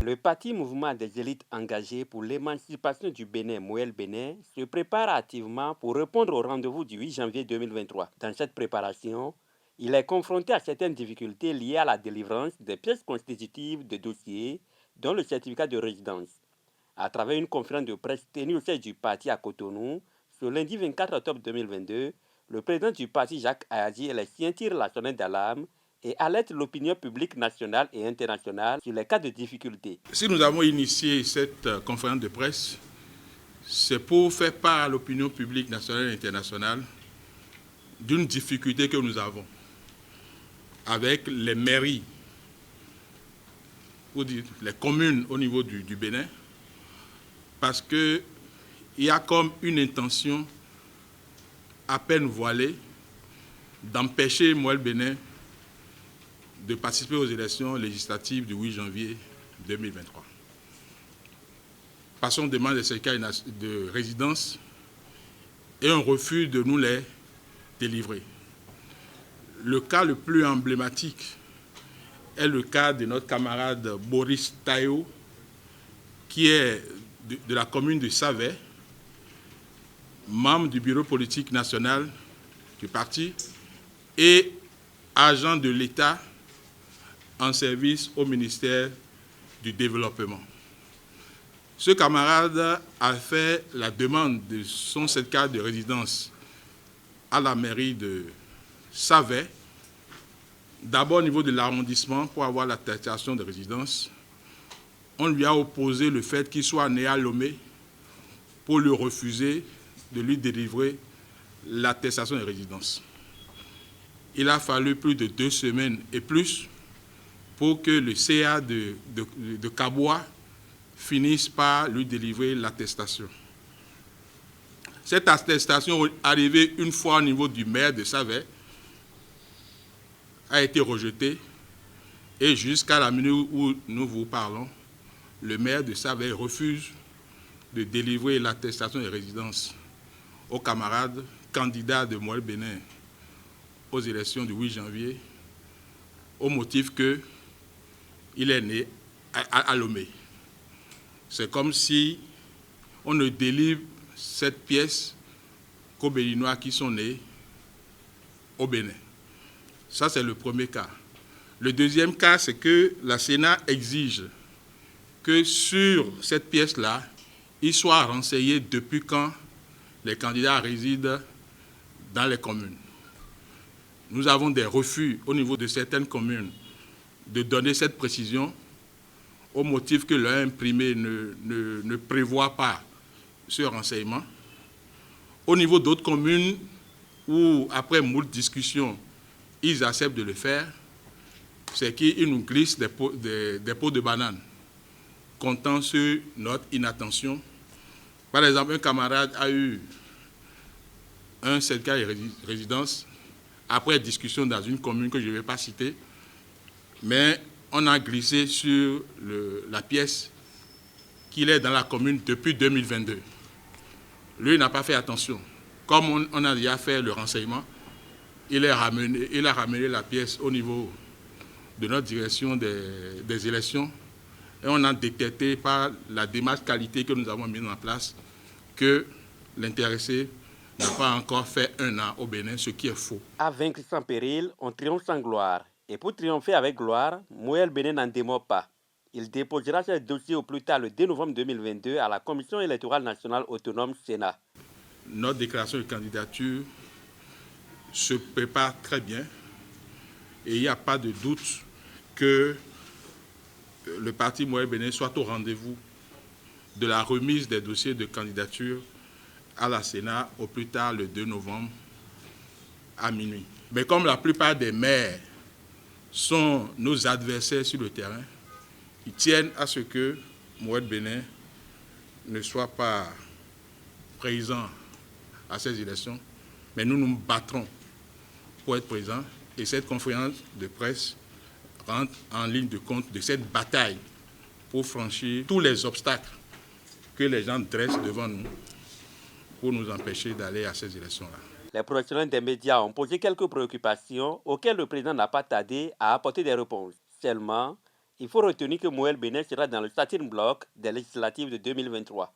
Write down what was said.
Le parti Mouvement des élites engagées pour l'émancipation du Bénin, Moël Bénin, se prépare activement pour répondre au rendez-vous du 8 janvier 2023. Dans cette préparation, il est confronté à certaines difficultés liées à la délivrance des pièces constitutives de dossiers, dont le certificat de résidence. À travers une conférence de presse tenue au siège du parti à Cotonou, ce lundi 24 octobre 2022, le président du parti Jacques Ayadji et les siens tirent la sonnette d'alarme et alerte l'opinion publique nationale et internationale sur les cas de difficulté. Si nous avons initié cette conférence de presse, c'est pour faire part à l'opinion publique nationale et internationale d'une difficulté que nous avons avec les mairies, ou les communes au niveau du Bénin, parce qu'il y a comme une intention à peine voilée d'empêcher Moël Bénin de participer aux élections législatives du 8 janvier 2023. Parce qu'on demande des certificats de résidence et un refus de nous les délivrer. Le cas le plus emblématique est le cas de notre camarade Boris Tayo, qui est de la commune de Savet, membre du bureau politique national du parti et agent de l'État en service au ministère du Développement. Ce camarade a fait la demande de son certificat de résidence à la mairie de Savet, d'abord au niveau de l'arrondissement pour avoir l'attestation de résidence. On lui a opposé le fait qu'il soit né à Lomé pour lui refuser de lui délivrer l'attestation de résidence. Il a fallu plus de 2 semaines et plus pour que le CA de Kaboua finisse par lui délivrer l'attestation. Cette attestation arrivée une fois au niveau du maire de Savet a été rejetée et jusqu'à la minute où nous vous parlons, le maire de Savet refuse de délivrer l'attestation de résidence aux camarades candidats de Moël Bénin aux élections du 8 janvier au motif qu'il est né à Lomé. C'est comme si on ne délivre cette pièce qu'aux Béninois qui sont nés au Bénin. Ça, c'est le premier cas. Le deuxième cas, c'est que la Sénat exige que sur cette pièce-là, il soit renseigné depuis quand les candidats résident dans les communes. Nous avons des refus au niveau de certaines communes de donner cette précision au motif que leur imprimé ne prévoit pas ce renseignement. Au niveau d'autres communes où, après moult discussions, ils acceptent de le faire, c'est qu'ils nous glissent des pots de bananes, comptant sur notre inattention. Par exemple, un camarade a eu un certificat de résidence après discussion dans une commune que je ne vais pas citer, mais on a glissé sur la pièce qu'il est dans la commune depuis 2022. Lui n'a pas fait attention. Comme on a déjà fait le renseignement, il a ramené la pièce au niveau de notre direction des élections et on a détecté par la démarche qualité que nous avons mise en place que l'intéressé n'a pas encore fait 1 an au Bénin, ce qui est faux. À vaincre sans péril, on triomphe sans gloire. Et pour triompher avec gloire, Moël Bénin n'en démord pas. Il déposera ce dossier au plus tard le 2 novembre 2022 à la Commission électorale nationale autonome Sénat. Notre déclaration de candidature se prépare très bien et il n'y a pas de doute que le parti Moël Bénin soit au rendez-vous de la remise des dossiers de candidature à la Sénat au plus tard le 2 novembre à minuit. Mais comme la plupart des maires sont nos adversaires sur le terrain, ils tiennent à ce que Moël Bénin ne soit pas présent à ces élections, mais nous nous battrons pour être présents et cette conférence de presse rentre en ligne de compte de cette bataille pour franchir tous les obstacles que les gens dressent devant nous pour nous empêcher d'aller à ces élections-là. Les professionnels des médias ont posé quelques préoccupations auxquelles le président n'a pas tardé à apporter des réponses. Seulement, Il faut retenir que Moël Bénin sera dans le starting block des législatives de 2023.